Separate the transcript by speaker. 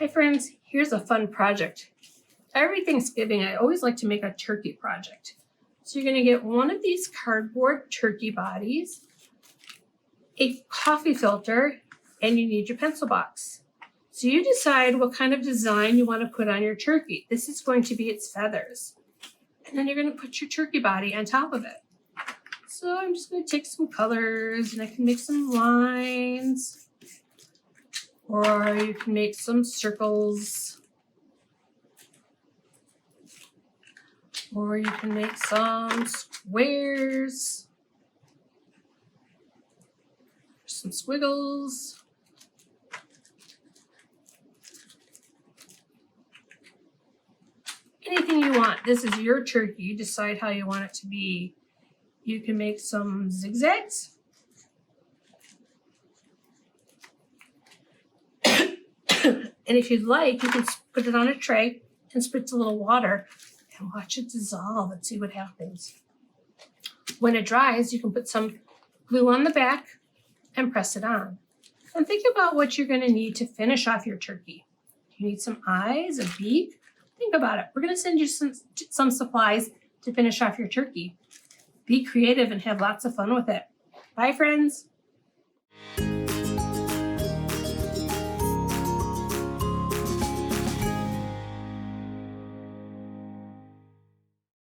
Speaker 1: Hi friends, here's a fun project. Every Thanksgiving, I always like to make a turkey project. So you're gonna get one of these cardboard turkey bodies, a coffee filter, and you need your pencil box. So you decide what kind of design you want to put on your turkey. This is going to be its feathers. And then you're gonna put your turkey body on top of it. So I'm just gonna take some colors and I can make some lines. Or you can make some circles. Or you can make some squares. Some squiggles. Anything you want. This is your turkey. You decide how you want it to be. You can make some zigzags. And if you'd like, you can put it on a tray and spritz a little water and watch it dissolve and see what happens. When it dries, you can put some glue on the back and press it on. And think about what you're going to need to finish off your turkey. You need some eyes, a beak. Think about it. We're going to send you some supplies to finish off your turkey. Be creative and have lots of fun with it. Bye, friends.